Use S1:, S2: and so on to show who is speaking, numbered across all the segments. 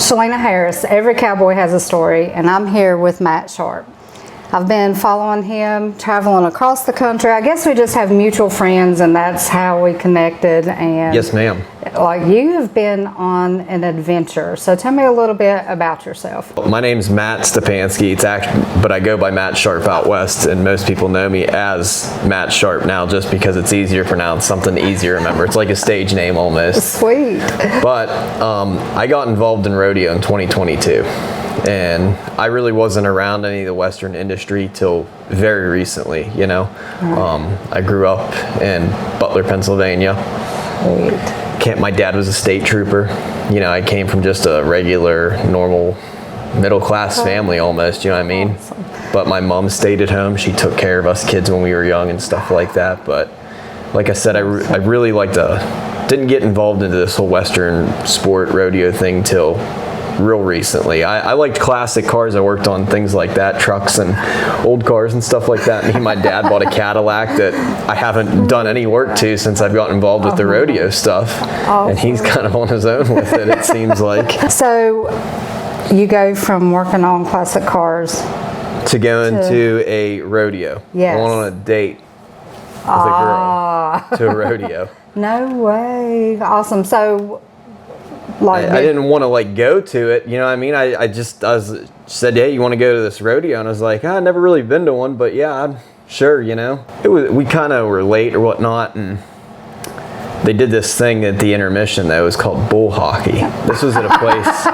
S1: Shalina Harris. Every cowboy has a story, and I'm here with Matt Sharp. I've been following him, traveling across the country. I guess we just have mutual friends, and that's how we connected. And
S2: yes, ma'am.
S1: Like, you have been on an adventure. So tell me a little bit about yourself.
S2: My name's Matt Stepanski. But I go by Matt Sharp out west, and most people know me as Matt Sharp now, just because it's easier to pronounce, something easier to remember. It's like a stage name almost.
S1: Sweet.
S2: But I got involved in rodeo in 2022. And I really wasn't around any of the Western industry till very recently, you know. I grew up in Butler, Pennsylvania. My dad was a state trooper. You know, I came from just a regular, normal, middle-class family almost, you know what I mean? Awesome. But my mom stayed at home. She took care of us kids when we were young and stuff like that. But like I said, I really didn't get involved into this whole Western sport rodeo thing till real recently. I liked classic cars. I worked on things like that, trucks and old cars and stuff like that. Me and my dad bought a Cadillac that I haven't done any work to since I've gotten involved with the rodeo stuff. And he's kind of on his own with it, it seems like.
S1: So you go from working on classic cars
S2: to going to a rodeo.
S1: Yes.
S2: Going on a date with a girl to a rodeo.
S1: No way. Awesome. So
S2: I didn't want to like go to it, you know what I mean? I said, hey, you want to go to this rodeo? And I was like, I've never really been to one, but yeah, I'm sure, you know. We kind of were late or whatnot, and they did this thing at the intermission that was called bull hockey. This was at a place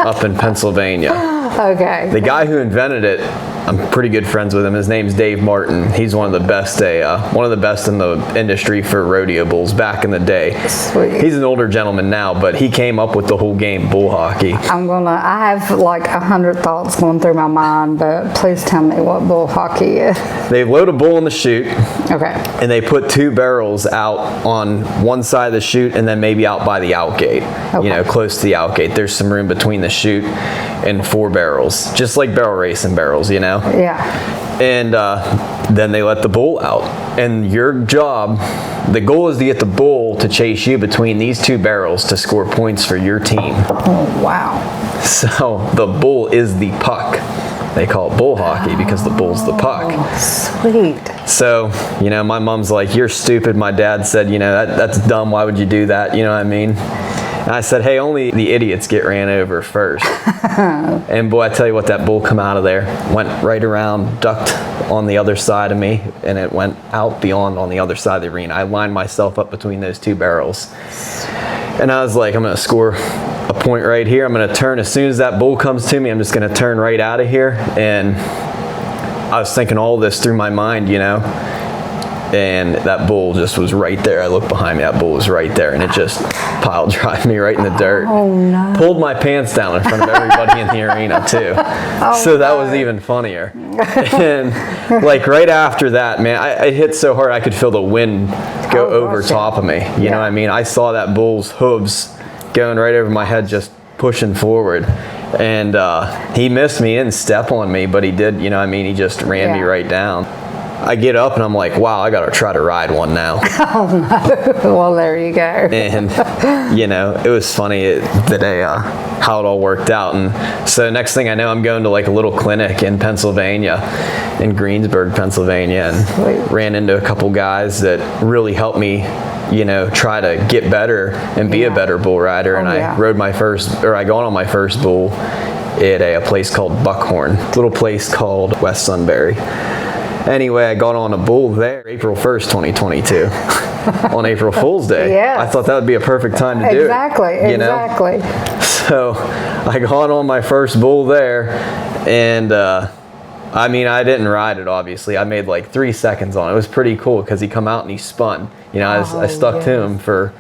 S2: up in Pennsylvania.
S1: Okay.
S2: The guy who invented it, I'm pretty good friends with him. His name's Dave Martin. He's one of the best in the industry for rodeo bulls back in the day.
S1: Sweet.
S2: He's an older gentleman now, but he came up with the whole game, bull hockey.
S1: I have like 100 thoughts going through my mind, but please tell me what bull hockey is.
S2: They load a bull in the chute.
S1: Okay.
S2: And they put two barrels out on one side of the chute and then maybe out by the out gate. Okay. You know, close to the out gate. There's some room between the chute and 4 barrels, just like barrel racing barrels, you know?
S1: Yeah.
S2: And then they let the bull out. And your job, the goal is to get the bull to chase you between these 2 barrels to score points for your team.
S1: Oh, wow.
S2: So the bull is the puck. They call it bull hockey because the bull's the puck.
S1: Sweet.
S2: So, you know, my mom's like, you're stupid. My dad said, you know, that's dumb. Why would you do that? You know what I mean? And I said, hey, only the idiots get ran over first. And boy, I tell you what, that bull come out of there, went right around, ducked on the other side of me, and it went out beyond on the other side of the arena. I lined myself up between those 2 barrels. And I was like, I'm going to score a point right here. I'm going to turn as soon as that bull comes to me. I'm just going to turn right out of here. And I was thinking all this through my mind, you know. And that bull just was right there. I looked behind me, that bull was right there, and it just pile drive me right in the dirt.
S1: Oh, no.
S2: Pulled my pants down in front of everybody in the arena too. So that was even funnier. And like right after that, man, I hit so hard I could feel the wind go over top of me. You know what I mean? I saw that bull's hooves going right over my head, just pushing forward. And he missed me, he didn't step on me, but he did, you know what I mean? He just ran me right down. I get up and I'm like, wow, I got to try to ride one now.
S1: Oh, no. Well, there you go.
S2: And, you know, it was funny how it all worked out. And so next thing I know, I'm going to like a little clinic in Pennsylvania, in Greensburg, Pennsylvania, and ran into a couple guys that really helped me, you know, try to get better and be a better bull rider. And I got on my first bull at a place called Buckhorn, a little place called West Sunbury. Anyway, I got on a bull there April 1st, 2022, on April Fool's Day.
S1: Yes.
S2: I thought that would be a perfect time to do it.
S1: Exactly.
S2: So I got on my first bull there, and I mean, I didn't ride it, obviously. I made like 3 seconds on it. It was pretty cool because he come out and he spun. You know, I stuck to him for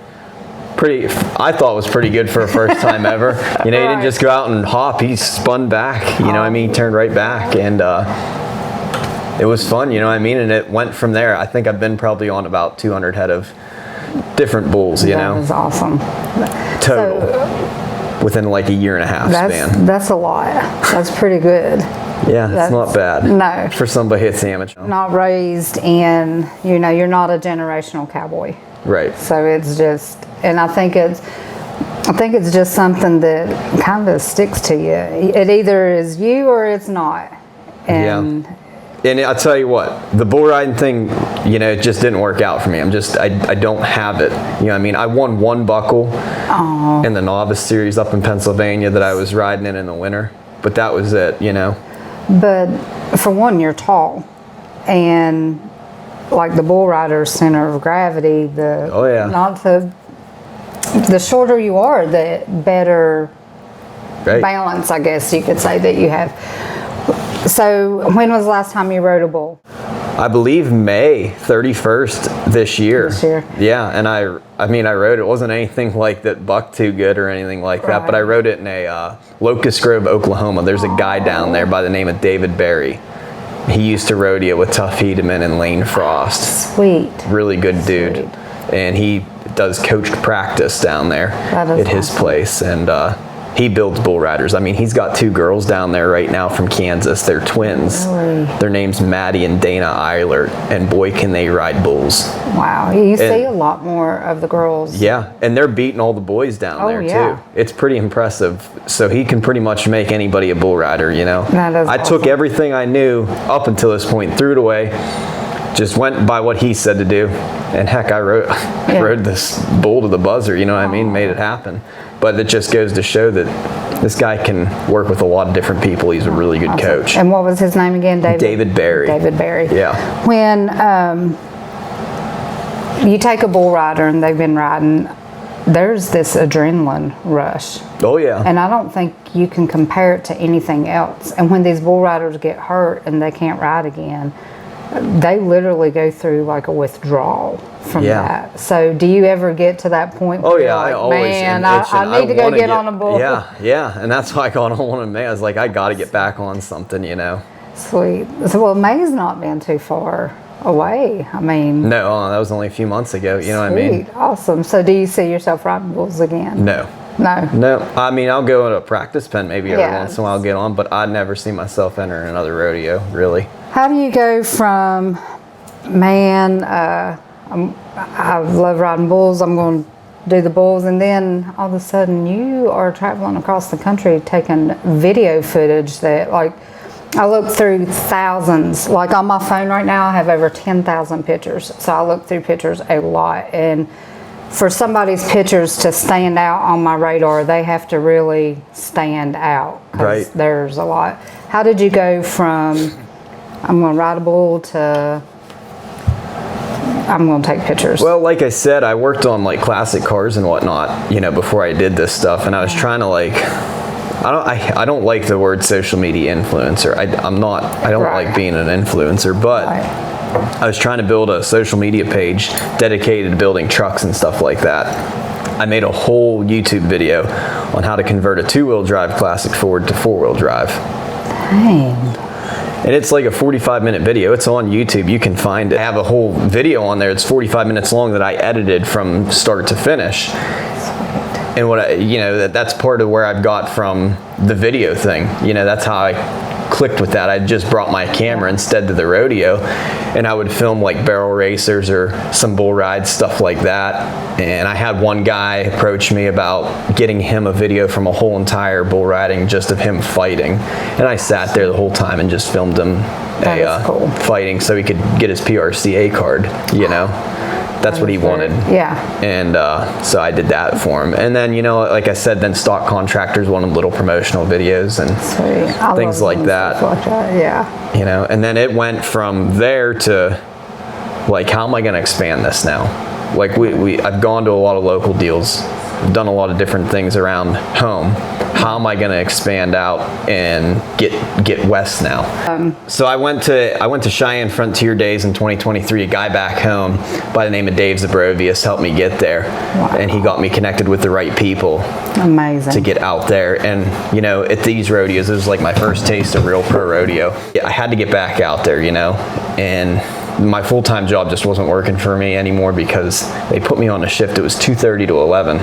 S2: I thought was pretty good for a first time ever. You know, he didn't just go out and hop. He spun back, you know what I mean? He turned right back, and it was fun, you know what I mean? And it went from there. I think I've been probably on about 200 head of different bulls, you know?
S1: That was awesome.
S2: Total. Within like a year and a half span.
S1: That's a lot. That's pretty good.
S2: Yeah, that's not bad.
S1: No.
S2: For somebody that's amateur.
S1: Not raised in, you know, you're not a generational cowboy.
S2: Right.
S1: So it's just, and I think it's, I think it's just something that kind of sticks to you. It either is you or it's not. And
S2: And I'll tell you what, the bull riding thing, you know, it just didn't work out for me. I don't have it. You know what I mean? I won one buckle in the novice series up in Pennsylvania that I was riding in the winter, but that was it, you know.
S1: But for one, you're tall, and like the bull rider's center of gravity, the shorter you are, the better balance, I guess you could say, that you have. So when was the last time you rode a bull?
S2: I believe May 31st this year. Yeah, and I mean, I rode it. It wasn't anything like that bucked too good or anything like that, but I rode it in a Locust Grove, Oklahoma. There's a guy down there by the name of David Berry. He used to rodeo with Tuff Hedeman and Lane Frost.
S1: Sweet.
S2: Really good dude. And he does coached practice down there at his place. And he builds bull riders. I mean, he's got 2 girls down there right now from Kansas. They're twins.
S1: Really?
S2: Their name's Maddie and Dana Eilert, and boy, can they ride bulls.
S1: Wow, you see a lot more of the girls.
S2: Yeah, and they're beating all the boys down there too. It's pretty impressive. So he can pretty much make anybody a bull rider, you know. I took everything I knew up until this point, threw it away, just went by what he said to do, and heck, I rode this bull to the buzzer, you know what I mean, made it happen. But it just goes to show that this guy can work with a lot of different people. He's a really good coach.
S1: And what was his name again?
S2: David Berry.
S1: David Berry.
S2: Yeah.
S1: When you take a bull rider and they've been riding, there's this adrenaline rush.
S2: Oh yeah.
S1: And I don't think you can compare it to anything else. And when these bull riders get hurt and they can't ride again, they literally go through like a withdrawal from that. So do you ever get to that point where
S2: I always,
S1: man, I need to go get on a bull?
S2: Yeah, and that's why I got on one in May. I was like, I got to get back on something, you know.
S1: Sweet. So, well, May's not been too far away. I mean,
S2: no, that was only a few months ago, you know what I mean?
S1: Awesome. So do you see yourself riding bulls again?
S2: No. I mean, I'll go in a practice pen maybe every once in a while, get on, but I'd never see myself entering another rodeo, really.
S1: How do you go from, man, I love riding bulls, I'm going to do the bulls, and then all of a sudden you are traveling across the country taking video footage that, like, I look through thousands. Like on my phone right now, I have over 10,000 pictures. So I look through pictures a lot. And for somebody's pictures to stand out on my radar, they have to really stand out. Because there's a lot. How did you go from, I'm going to ride a bull, to I'm going to take pictures?
S2: Well, like I said, I worked on like classic cars and whatnot, you know, before I did this stuff. And I was trying to like, I don't like the word social media influencer. I don't like being an influencer, but I was trying to build a social media page dedicated to building trucks and stuff like that. I made a whole YouTube video on how to convert a 2-wheel drive classic Ford to 4-wheel drive.
S1: Dang.
S2: And it's like a 45-minute video. It's on YouTube. You can find it. I have a whole video on there. It's 45 minutes long that I edited from start to finish. And that's part of where I've got from the video thing. You know, that's how I clicked with that. I just brought my camera instead to the rodeo, and I would film like barrel racers or some bull rides, stuff like that. And I had one guy approach me about getting him a video from a whole entire bull riding, just of him fighting. And I sat there the whole time and just filmed him fighting so he could get his PRCA card, you know. That's what he wanted.
S1: Yeah.
S2: And so I did that for him. And then, you know, like I said, then Stock Contractors wanted little promotional videos and things like that.
S1: Yeah.
S2: You know, and then it went from there to, like, how am I going to expand this now? Like, I've gone to a lot of local deals, done a lot of different things around home. How am I going to expand out and get west now? So I went to Cheyenne Frontier Days in 2023. A guy back home by the name of Dave Zabrovius helped me get there, and he got me connected with the right people.
S1: Amazing.
S2: To get out there. And you know, at these rodeos, it was like my first taste of real pro rodeo. I had to get back out there, you know, and my full-time job just wasn't working for me anymore because they put me on a shift. It was 2:30 to 11.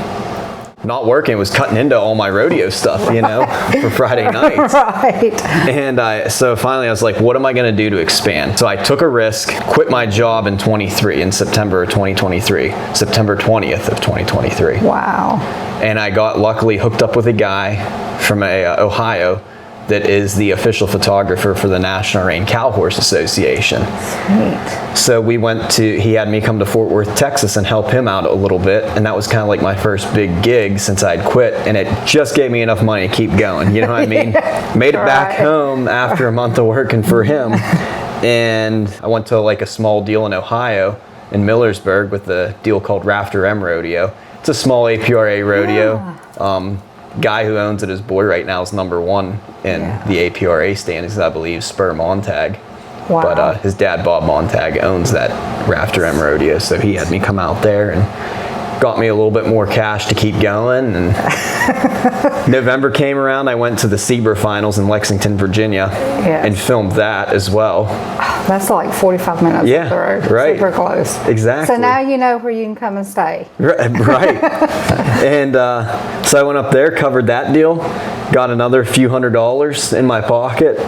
S2: not working. It was cutting into all my rodeo stuff, you know, for Friday nights.
S1: Right.
S2: And so finally I was like, what am I going to do to expand? So I took a risk, quit my job in September of 2023, September 20th of 2023.
S1: Wow.
S2: And I got luckily hooked up with a guy from Ohio that is the official photographer for the National Rein Cow Horse Association.
S1: Sweet.
S2: So he had me come to Fort Worth, Texas and help him out a little bit. And that was kind of like my first big gig since I'd quit. And it just gave me enough money to keep going. You know what I mean? Made it back home after a month of working for him. And I went to like a small deal in Ohio, in Millersburg, with a deal called Rafter M Rodeo. It's a small APRA rodeo. Yeah. Guy who owns it, his boy right now, is #1 in the APRA standings, I believe, Spur Montag. Wow. But his dad, Bob Montag, owns that Rafter M Rodeo, so he had me come out there and got me a little bit more cash to keep going. And November came around, I went to the SEBRA finals in Lexington, Virginia, and filmed that as well.
S1: That's like 45 minutes up the road.
S2: Right.
S1: Super close.
S2: Exactly.
S1: So now you know where you can come and stay.
S2: Right. And so I went up there, covered that deal, got another few $100s in my pocket,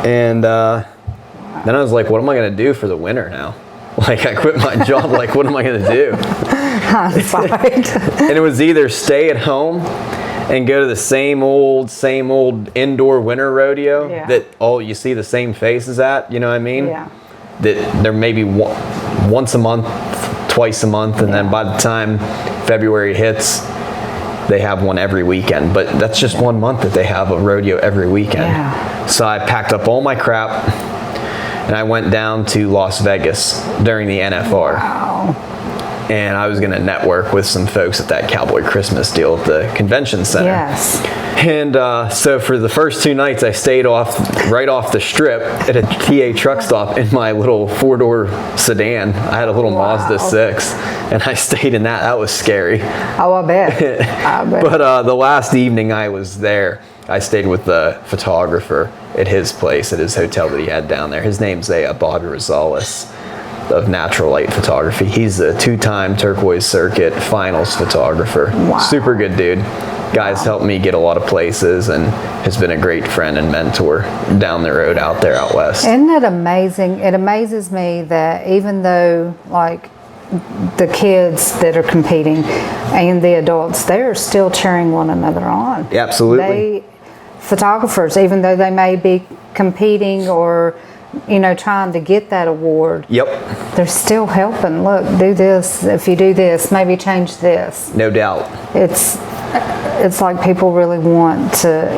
S2: and then I was like, what am I going to do for the winter now? Like, I quit my job, like, what am I going to do? And it was either stay at home and go to the same old indoor winter rodeo that you see the same faces at, you know what I mean? Yeah. That there may be once a month, twice a month, and then by the time February hits, they have one every weekend. But that's just 1 month that they have a rodeo every weekend. Yeah. So I packed up all my crap and I went down to Las Vegas during the NFR.
S1: Wow.
S2: And I was going to network with some folks at that Cowboy Christmas deal at the convention center.
S1: Yes.
S2: And so for the first 2 nights, I stayed right off the strip at a TA truck stop in my little 4-door sedan. I had a little Mazda 6, and I stayed in that. That was scary.
S1: Oh, I bet.
S2: But the last evening I was there, I stayed with the photographer at his place, at his hotel that he had down there. His name's Bobby Rosales of Natural Light Photography. He's a 2-time Turquoise Circuit finals photographer. Wow. Super good dude. Guy's helped me get a lot of places and has been a great friend and mentor down the road out there out west.
S1: Isn't it amazing? It amazes me that even though like the kids that are competing and the adults, they're still cheering one another on.
S2: Absolutely.
S1: Photographers, even though they may be competing or trying to get that award.
S2: Yep.
S1: They're still helping. Look, do this. If you do this, maybe change this.
S2: No doubt.
S1: It's like people really want to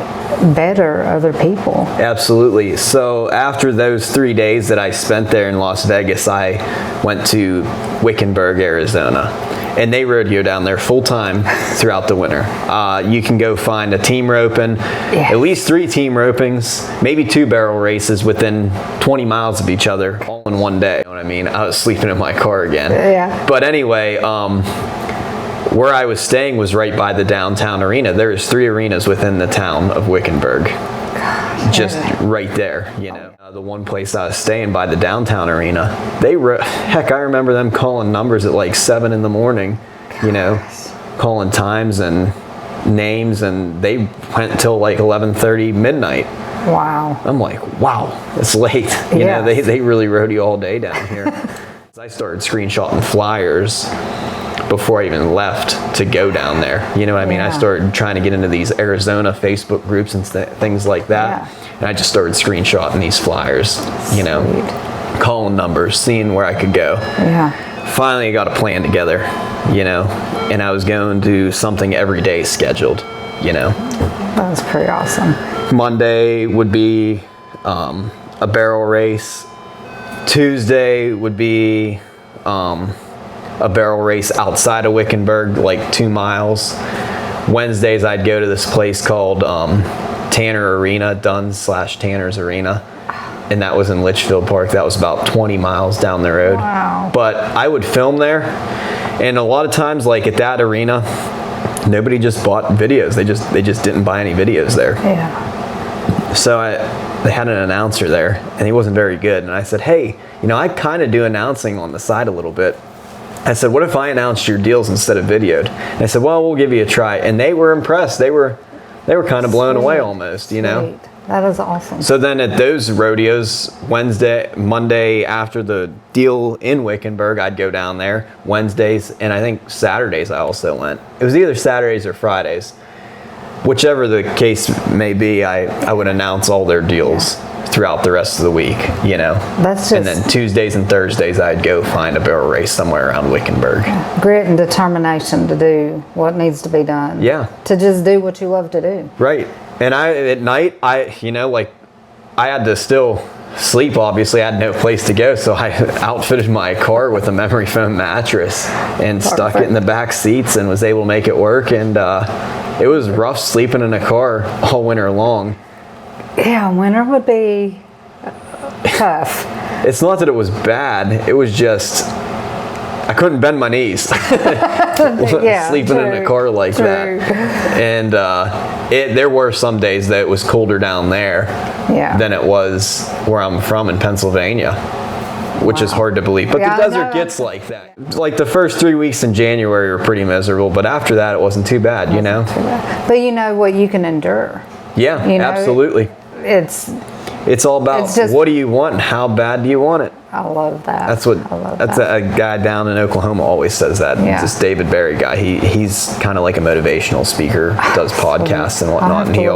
S1: better other people.
S2: Absolutely. So after those 3 days that I spent there in Las Vegas, I went to Wickenburg, Arizona. And they rodeo down there full time throughout the winter. You can go find a team roping, at least 3 team ropings, maybe 2 barrel races within 20 miles of each other, all in one day. You know what I mean? I was sleeping in my car again.
S1: Yeah.
S2: But anyway, where I was staying was right by the downtown arena. There's 3 arenas within the town of Wickenburg. Just right there, the one place I was staying by the downtown arena, I remember them calling numbers at like 7 in the morning, calling times and names, and they went till like 11:30 midnight.
S1: Wow.
S2: I'm like, wow, it's late. They really rodeo all day down here. I started screenshotting flyers before I even left to go down there. You know what I mean? I started trying to get into these Arizona Facebook groups and things like that. Yeah. And I just started screenshotting these flyers, calling numbers, seeing where I could go. Yeah. Finally, I got a plan together, and I was going to do something every day scheduled,
S1: That was pretty awesome.
S2: Monday would be a barrel race. Tuesday would be a barrel race outside of Wickenburg, like 2 miles. Wednesdays, I'd go to this place called Tanner Arena, Dunn's/Tanner's Arena. And that was in Litchfield Park. That was about 20 miles down the road.
S1: Wow.
S2: But I would film there. And a lot of times, like at that arena, nobody just bought videos. They just didn't buy any videos there.
S1: Yeah.
S2: So they had an announcer there, and he wasn't very good. And I said, hey, I kind of do announcing on the side a little bit. I said, what if I announced your deals instead of videoed? And I said, well, we'll give you a try. And they were impressed. They were kind of blown away almost, you know?
S1: That is awesome.
S2: So then at those rodeos, Monday after the deal in Wickenburg, I'd go down there. Wednesdays, and I think Saturdays I also went. It was either Saturdays or Fridays. Whichever the case may be, I would announce all their deals throughout the rest of the week, you know. And then Tuesdays and Thursdays, I'd go find a barrel race somewhere around Wickenburg.
S1: Grit and determination to do what needs to be done.
S2: Yeah.
S1: To just do what you love to do.
S2: Right. And at night, I had to still sleep, obviously. I had no place to go, so I outfitted my car with a memory foam mattress and stuck it in the back seats and was able to make it work. And it was rough sleeping in a car all winter long.
S1: Yeah, winter would be tough.
S2: It's not that it was bad. It was just, I couldn't bend my knees sleeping in a car like that. And there were some days that it was colder down there than it was where I'm from in Pennsylvania, which is hard to believe. But the desert gets like that. Like the first 3 weeks in January were pretty miserable, but after that it wasn't too bad, you know?
S1: But you know what you can endure.
S2: Yeah, you know, absolutely. It's all about what do you want and how bad do you want it.
S1: I love that.
S2: That's a guy down in Oklahoma always says that. Yeah. This David Barry guy. He's kind of like a motivational speaker, does podcasts and whatnot, and he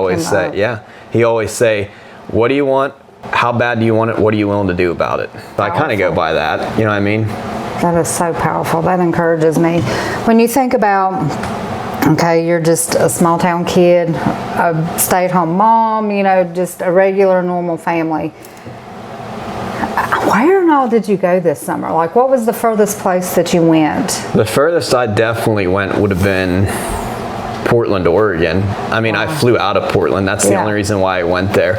S2: always say, what do you want? How bad do you want it? What are you willing to do about it? So I kind of go by that. You know what I mean?
S1: That is so powerful. That encourages me. When you think about, okay, you're just a small town kid, a stay-at-home mom, you know, just a regular normal family. Where and all did you go this summer? Like, what was the furthest place that you went?
S2: The furthest I definitely went would have been Portland, Oregon. I mean, I flew out of Portland. That's the only reason why I went there.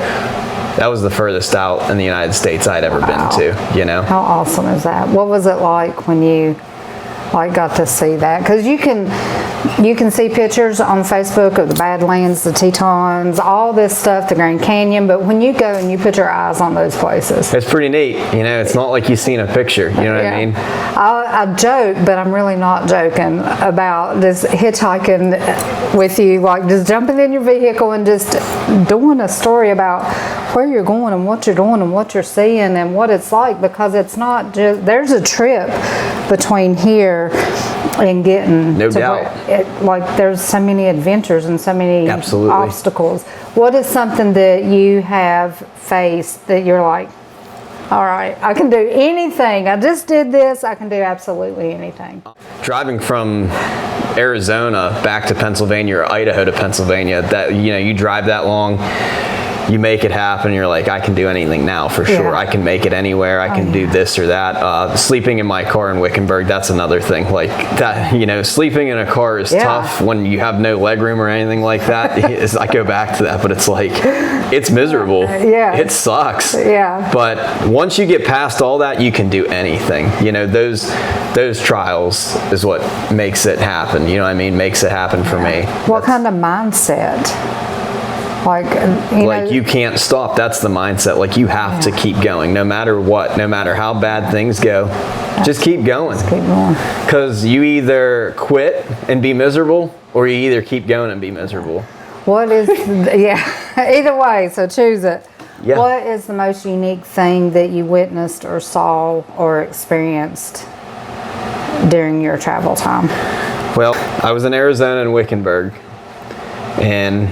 S2: That was the furthest out in the United States I'd ever been to, you know?
S1: How awesome is that? What was it like when you got to see that? Because you can see pictures on Facebook of the Badlands, the Tetons, all this stuff, the Grand Canyon, but when you go and you put your eyes on those places,
S2: it's pretty neat. You know, it's not like you've seen a picture, you know what I mean?
S1: I joke, but I'm really not joking about this hitchhiking with you, like just jumping in your vehicle and just doing a story about where you're going and what you're doing and what you're seeing and what it's like, because it's not just, there's a trip between here and getting
S2: no doubt.
S1: Like there's so many adventures and so many obstacles. What is something that you have faced that you're like, all right, I can do anything. I just did this. I can do absolutely anything.
S2: Driving from Arizona back to Pennsylvania or Idaho to Pennsylvania, that, you know, you drive that long, you make it happen. You're like, I can do anything now for sure. I can make it anywhere. I can do this or that. Sleeping in my car in Wickenburg, that's another thing. Like that, you know, sleeping in a car is tough when you have no leg room or anything like that. I go back to that, but it's like, it's miserable. It sucks. But once you get past all that, you can do anything. You know, those trials is what makes it happen. You know what I mean? Makes it happen for me.
S1: What kind of mindset? Like,
S2: you can't stop. That's the mindset. Like, you have to keep going no matter what, no matter how bad things go. Just keep going.
S1: Just keep going.
S2: Because you either quit and be miserable, or you either keep going and be miserable.
S1: What is, either way, so choose it.
S2: Yeah.
S1: What is the most unique thing that you witnessed or saw or experienced during your travel time?
S2: Well, I was in Arizona and Wickenburg, and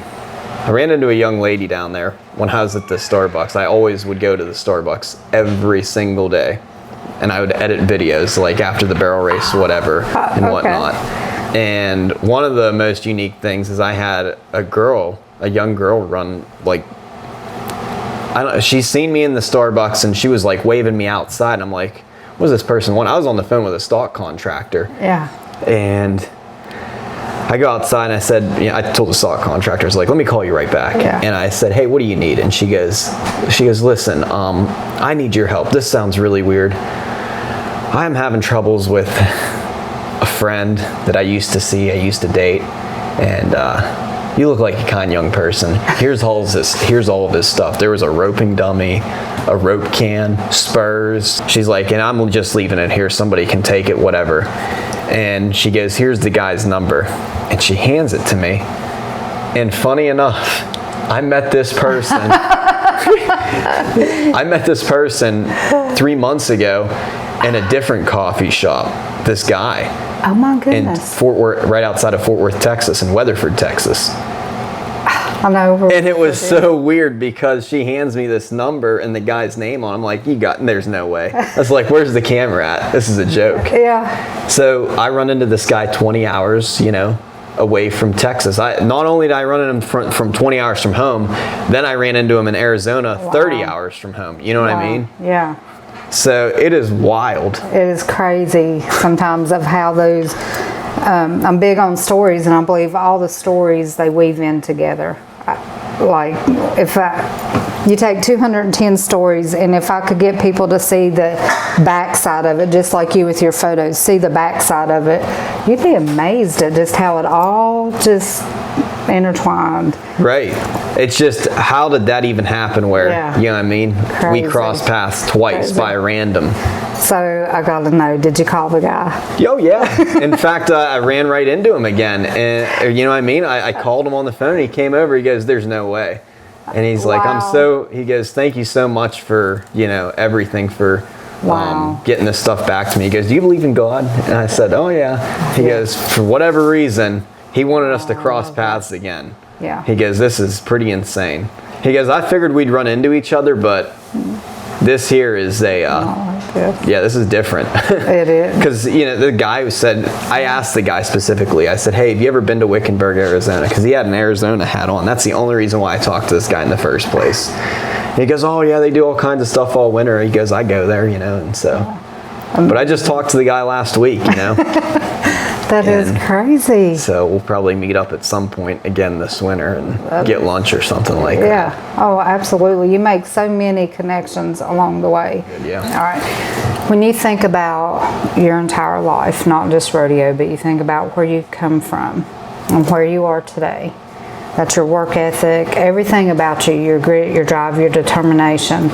S2: I ran into a young lady down there when I was at the Starbucks. I always would go to the Starbucks every single day, and I would edit videos like after the barrel race, whatever, and whatnot. And one of the most unique things is I had a young girl run, like, I don't know, she's seen me in the Starbucks and she was like waving me outside, and I'm like, what does this person want? I was on the phone with a stock contractor. And I go outside and I said, I told the stock contractor, I was like, let me call you right back. And I said, hey, what do you need? And she goes, listen, I need your help. This sounds really weird. I'm having troubles with a friend that I used to see, I used to date. And you look like a kind young person. Here's all of his stuff. There was a roping dummy, a rope can, spurs. She's like, and I'm just leaving it here. Somebody can take it, whatever. And she goes, here's the guy's number. And she hands it to me. And funny enough, I met this person. I met this person 3 months ago in a different coffee shop. This guy.
S1: Oh my
S2: In
S1: goodness.
S2: Fort Worth, right outside of Fort Worth, Texas, in Weatherford, Texas.
S1: I know.
S2: And it was so weird because she hands me this number and the guy's name on it. I'm like, there's no way. I was like, where's the camera at? This is a joke.
S1: Yeah.
S2: So I run into this guy 20 hours, away from Texas. Not only did I run into him from 20 hours from home, then I ran into him in Arizona 30 hours from home. You know what I mean?
S1: Yeah.
S2: So it is wild.
S1: It is crazy sometimes of how those, I'm big on stories, and I believe all the stories they weave in together. You take 210 stories, and if I could get people to see the backside of it, just like you with your photos, see the backside of it, you'd be amazed at just how it all just intertwined.
S2: Right. It's just, how did that even happen where,
S1: Yeah.
S2: you know what I mean?
S1: Crazy.
S2: We crossed paths twice
S1: Crazy.
S2: by random.
S1: So I gotta know, did you call the guy?
S2: Oh, yeah. In fact, I ran right into him again. And you know what I mean? I called him on the phone and he came over. He goes, there's no way. And he's like,
S1: Wow.
S2: he goes, thank you so much for, everything, for
S1: Wow.
S2: getting this stuff back to me. He goes, do you believe in God? And I said, oh, yeah. He goes, for whatever reason, he wanted us to cross paths again.
S1: Yeah.
S2: He goes, this is pretty insane. He goes, I figured we'd run into each other, but this here is this is different.
S1: It is.
S2: Because, the guy who said, I asked the guy specifically, I said, hey, have you ever been to Wickenburg, Arizona? Because he had an Arizona hat on. That's the only reason why I talked to this guy in the first place. And he goes, oh, yeah, they do all kinds of stuff all winter. He goes, I go there, and so. But I just talked to the guy last week,
S1: That is crazy.
S2: So we'll probably meet up at some point again this winter and get lunch or something like that.
S1: Yeah. Oh, absolutely. You make so many connections along the way.
S2: Yeah.
S1: All right. When you think about your entire life, not just rodeo, but you think about where you've come from and where you are today, that's your work ethic, everything about you, your grit, your drive, your determination.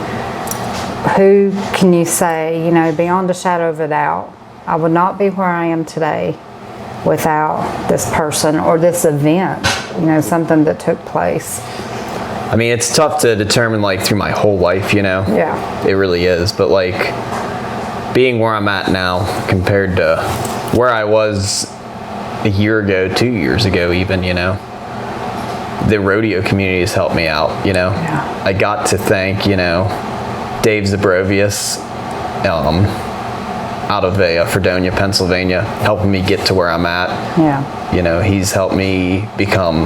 S1: Who can you say, beyond a shadow of a doubt, I would not be where I am today without this person or this event, something that took place?
S2: I mean, it's tough to determine through my whole life,
S1: Yeah.
S2: It really is. But being where I'm at now compared to where I was a year ago, 2 years ago even, the rodeo community has helped me out,
S1: Yeah.
S2: I got to thank, Dave Zabrovius, out of Fredonia, Pennsylvania, helping me get to where I'm at.
S1: Yeah.
S2: He's helped me become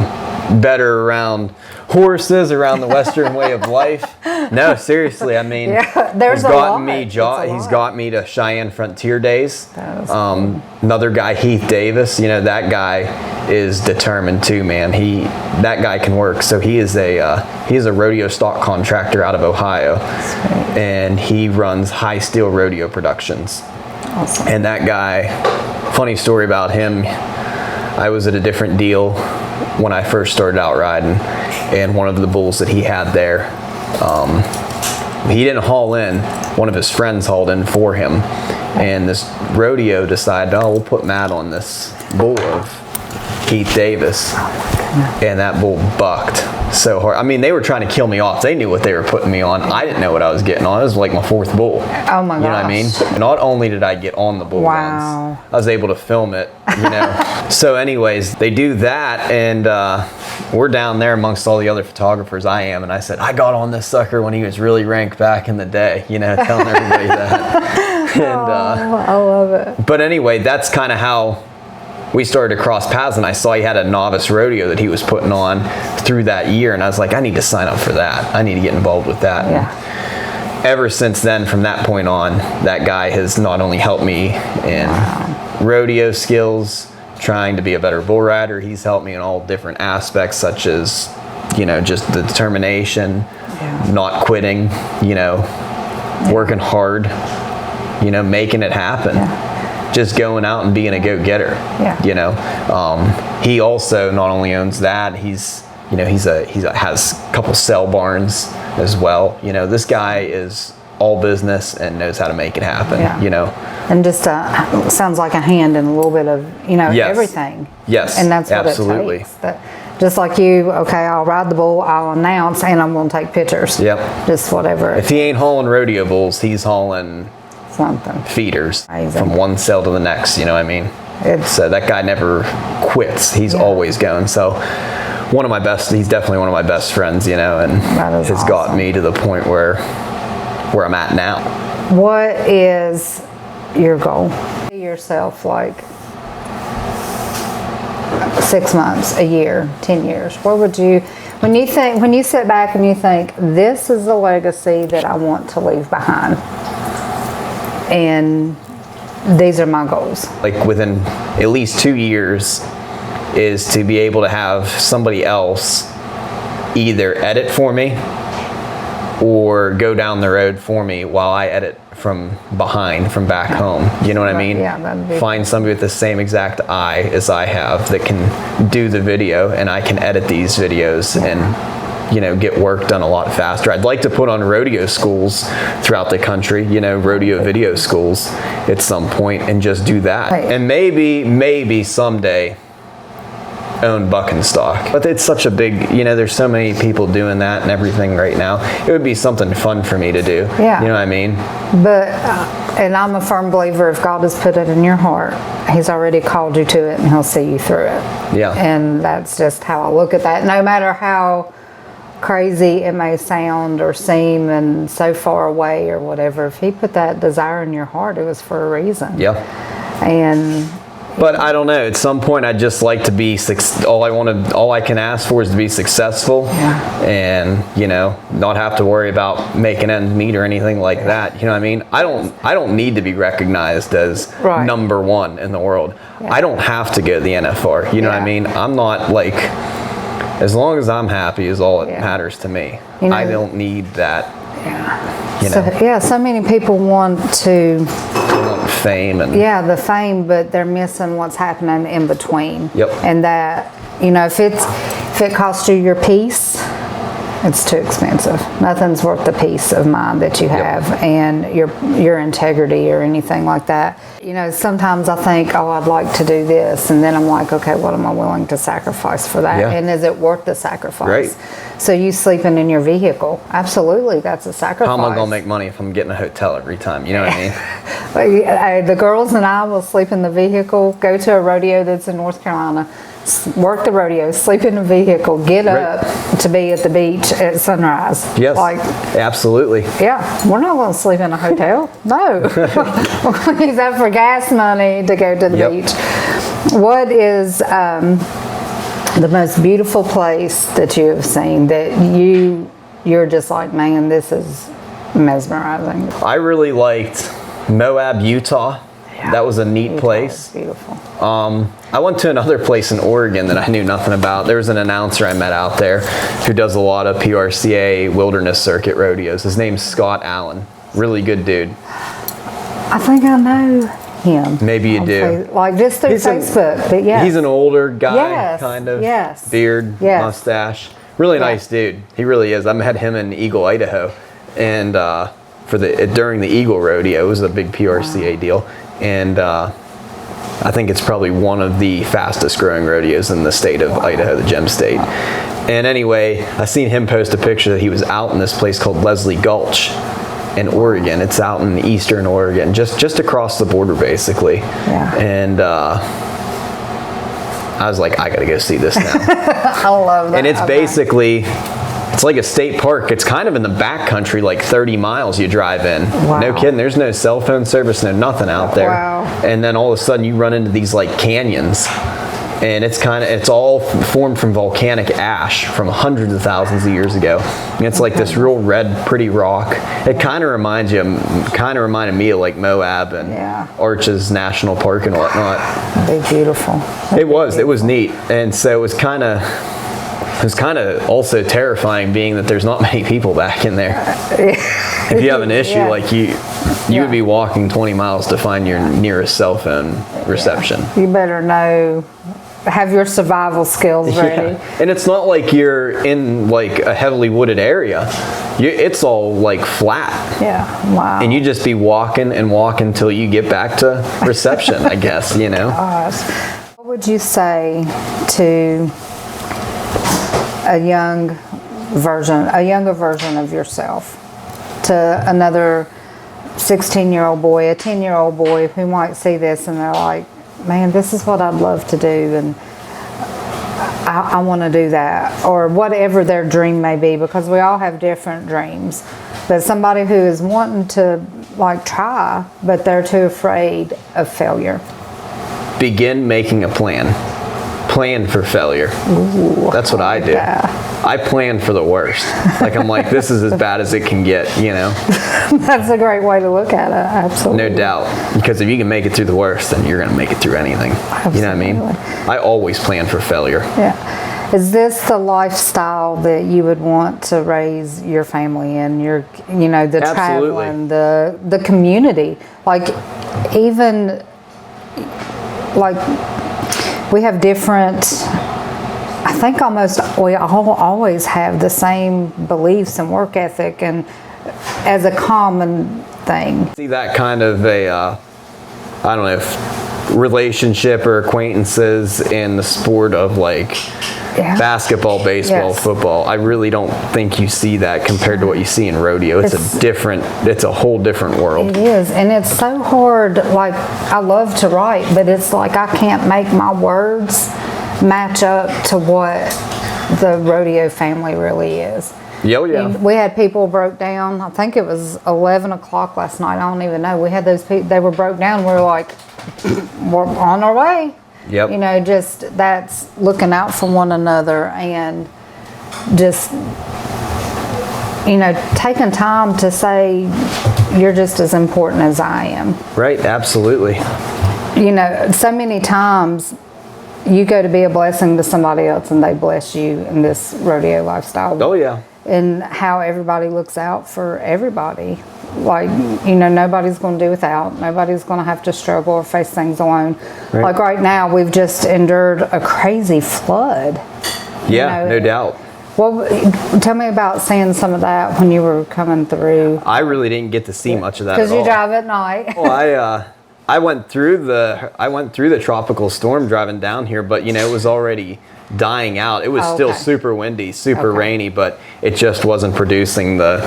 S2: better around horses, around the Western way of life. No, seriously, I mean,
S1: there's
S2: he's
S1: a
S2: gotten
S1: lot.
S2: me he's got me to Cheyenne Frontier Days.
S1: That was cool.
S2: Another guy, Heath Davis, that guy is determined too, man. That guy can work. So he is a rodeo stock contractor out of Ohio.
S1: Sweet.
S2: And he runs High Steel Rodeo Productions.
S1: Awesome.
S2: And that guy, funny story about him, I was at a different deal when I first started out riding, and one of the bulls that he had there, he didn't haul in, one of his friends hauled in for him, and this rodeo decided, we'll put Matt on this bull of Heath Davis, and that bull bucked so hard. I mean, they were trying to kill me off. They knew what they were putting me on. I didn't know what I was getting on. It was like my fourth bull.
S1: Oh my gosh.
S2: You know what I mean? Not only did I get on the bull
S1: Wow.
S2: once, I was able to film it, So anyways, they do that, and we're down there amongst all the other photographers. I am, and I said, I got on this sucker when he was really ranked back in the day, telling everybody that. And,
S1: I love it.
S2: but anyway, that's kind of how we started to cross paths, and I saw he had a novice rodeo that he was putting on through that year, and I was like, I need to sign up for that. I need to get involved with that.
S1: Yeah.
S2: And ever since then, from that point on, that guy has not only helped me in rodeo skills, trying to be a better bull rider, he's helped me in all different aspects, such as, just the determination, not quitting, working hard, making it happen. just going out and being a go-getter.
S1: Yeah.
S2: You know, he also not only owns that, he's has a couple sale barns as well. You know, this guy is all business and knows how to make it happen.
S1: Yeah.
S2: You know,
S1: and just sounds like a hand in a little bit of
S2: Yes.
S1: everything.
S2: Yes,
S1: and that's what
S2: absolutely.
S1: it takes. Just like you, okay, I'll ride the bull, I'll announce, and I'm going to take pictures.
S2: Yep.
S1: Just whatever.
S2: If he ain't hauling rodeo bulls, he's hauling
S1: something.
S2: feeders
S1: Amazing.
S2: from one sale to the next. You know what I mean? So that guy never quits. He's always going. So he's definitely one of my best friends, you know, and has
S1: awesome.
S2: got me to the point where I'm at now.
S1: What is your goal? See yourself like 6 months, a year, 10 years. What would you, when you sit back and you think, this is the legacy that I want to leave behind, and these are my goals.
S2: Like within at least 2 years is to be able to have somebody else either edit for me or go down the road for me while I edit from back home. You know what I mean?
S1: Yeah, that'd be
S2: Find somebody with the same exact eye as I have that can do the video, and I can edit these videos and, you know, get work done a lot faster. I'd like to put on rodeo schools throughout the country, you know, rodeo video schools at some point, and just do that.
S1: Right.
S2: And maybe someday own buck and stock. But it's such a big, you know, there's so many people doing that and everything right now. It would be something fun for me to do.
S1: Yeah.
S2: You know what I mean?
S1: But, and I'm a firm believer, if God has put it in your heart, He's already called you to it, and He'll see you through it.
S2: Yeah.
S1: And that's just how I look at that. No matter how crazy it may sound or seem and so far away or whatever, if He put that desire in your heart, it was for a reason.
S2: Yeah.
S1: But
S2: I don't know. At some point, I'd just like to be all I can ask for is to be successful, and, you know, not have to worry about making ends meet or anything like that. You know what I mean? I don't need to be recognized as number one in the world. I don't have to go to the NFR. You know what I mean? I'm not like, as long as I'm happy is all that matters to me.
S1: You know,
S2: I don't need that. You
S1: know. So many people want to
S2: fame and
S1: the fame, but they're missing what's happening in between.
S2: Yep.
S1: And that, you know, if it costs you your peace, it's too expensive. Nothing's worth the peace of mind that you have and your integrity or anything like that. You know, sometimes I think, oh, I'd like to do this, and then I'm like, okay, what am I willing to sacrifice for that? And is it worth the sacrifice?
S2: Right.
S1: So you sleeping in your vehicle, absolutely, that's a sacrifice.
S2: How am I gonna make money if I'm getting a hotel every time? You know what I mean?
S1: The girls and I will sleep in the vehicle, go to a rodeo that's in North Carolina, work the rodeo, sleep in the vehicle, get up to be at the beach at sunrise.
S2: Yes, absolutely.
S1: Yeah, we're not going to sleep in a hotel. No. We're going to use that for gas money to go to the beach. What is the most beautiful place that you have seen that you're just like, man, this is mesmerizing?
S2: I really liked Moab, Utah. That was a neat place.
S1: Beautiful.
S2: I went to another place in Oregon that I knew nothing about. There was an announcer I met out there who does a lot of PRCA wilderness circuit rodeos. His name's Scott Allen. Really good dude.
S1: I think I know him.
S2: Maybe you do.
S1: Like just through Facebook, but yeah.
S2: He's an older guy, kind of.
S1: Yes.
S2: Beard, mustache. Really nice dude. He really is. I met him in Eagle, Idaho, and during the Eagle Rodeo. It was a big PRCA deal. And I think it's probably one of the fastest growing rodeos in the state of Idaho, the Gem State. And anyway, I seen him post a picture that he was out in this place called Leslie Gulch in Oregon. It's out in eastern Oregon, just across the border basically. And I was like, I gotta go see this now.
S1: I love that.
S2: And it's basically, it's like a state park. It's kind of in the back country, like 30 miles you drive in.
S1: Wow.
S2: No kidding. There's no cell phone service, no nothing out there.
S1: Wow.
S2: And then all of a sudden you run into these like canyons, and it's all formed from volcanic ash from hundreds of thousands of years ago. And it's like this real red, pretty rock. It kind of reminded me of like Moab and Arches National Park and whatnot.
S1: They're beautiful.
S2: It was neat. And so it was kind of, It was kind of also terrifying, being that there's not many people back in there. If you have an issue,
S1: Yeah.
S2: like you would be walking 20 miles to find your nearest cell phone reception.
S1: You better have your survival skills ready.
S2: Yeah. And it's not like you're in like a heavily wooded area. It's all like flat.
S1: Yeah, wow.
S2: And you just be walking and walking until you get back to reception, I guess, you know.
S1: Gosh. What would you say to a younger version of yourself, to another 16-year-old boy, a 10-year-old boy who might see this and they're like, man, this is what I'd love to do, and I want to do that, or whatever their dream may be, because we all have different dreams. But somebody who is wanting to like try, but they're too afraid of failure.
S2: Begin making a plan. Plan for failure.
S1: Ooh,
S2: that's what I do.
S1: Yeah.
S2: I plan for the worst. Like, I'm like, this is as bad as it can get, you know?
S1: That's a great way to look at it, absolutely.
S2: No doubt. Because if you can make it through the worst, then you're going to make it through anything.
S1: Absolutely.
S2: You know what I mean? I always plan for failure.
S1: Yeah. Is this the lifestyle that you would want to raise your family in? The
S2: Absolutely.
S1: traveling, the community, like even like we have different. I think we all always have the same beliefs and work ethic, and as a common thing.
S2: See that kind of a, I don't know, if relationship or acquaintances in the sport of like basketball, baseball, football. I really don't think you see that compared to what you see in rodeo. It's a whole different world.
S1: It is, and it's so hard. Like, I love to write, but it's like I can't make my words match up to what the rodeo family really is.
S2: Yeah.
S1: We had people broke down. I think it was 11 o'clock last night. I don't even know. We had those people, they were broke down. We were like, we're on our way.
S2: Yep.
S1: Just that's looking out for one another, and just, taking time to say you're just as important as I am.
S2: Right, absolutely.
S1: So many times you go to be a blessing to somebody else and they bless you in this rodeo lifestyle.
S2: Oh, yeah.
S1: And how everybody looks out for everybody. Like, nobody's going to do without. Nobody's going to have to struggle or face things alone.
S2: Right.
S1: Like right now, we've just endured a crazy flood.
S2: Yeah, no doubt.
S1: Well, tell me about seeing some of that when you were coming through.
S2: I really didn't get to see much of that at all.
S1: Because you drive at night.
S2: Well, I went through the tropical storm driving down here, but it was already dying out. It was still super windy, super rainy, but it just wasn't producing the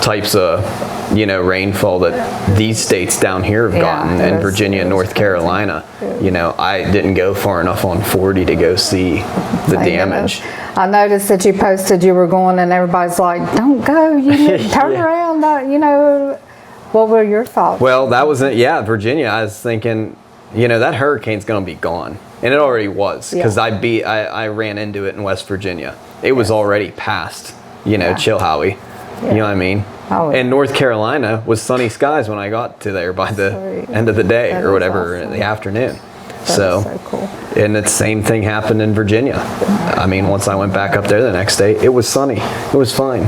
S2: types of rainfall that these states down here have gotten in Virginia and North Carolina. I didn't go far enough on 40 to go see the damage.
S1: I noticed that you posted you were going, and everybody's like, don't go, you need to turn around, What were your thoughts?
S2: Well, that was it. Yeah, Virginia. I was thinking, that hurricane's going to be gone, and it already was, because I ran into it in West Virginia. It was already past, Chilhowie. You know what I mean?
S1: Oh,
S2: and North Carolina was sunny skies when I got to there by the end of the day or whatever, in the afternoon.
S1: So cool.
S2: And the same thing happened in Virginia. I mean, once I went back up there the next day, it was sunny. It was fine,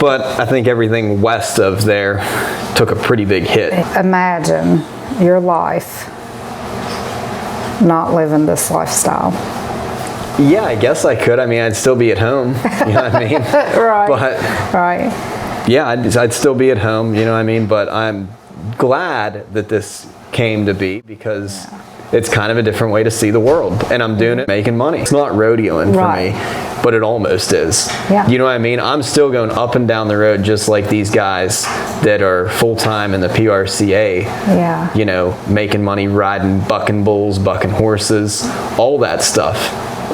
S2: But I think everything west of there took a pretty big hit.
S1: Imagine your life not living this lifestyle.
S2: Yeah, I guess I could. I mean, I'd still be at home. You know what I mean?
S1: Right.
S2: But
S1: right.
S2: Yeah, I'd still be at home. You know what I mean? But I'm glad that this came to be, because it's kind of a different way to see the world, and I'm doing it making money. It's not rodeoing for me, but it almost is.
S1: Yeah.
S2: You know what I mean? I'm still going up and down the road just like these guys that are full-time in the PRCA.
S1: Yeah.
S2: Making money, riding, bucking bulls, bucking horses, all that stuff.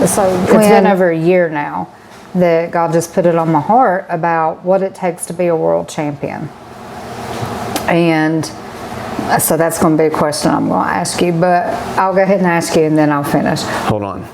S1: So it's been over a year now that God just put it on my heart about what it takes to be a world champion. And so that's going to be a question I'm going to ask you, but I'll go ahead and ask you and then I'll finish.
S2: Hold on.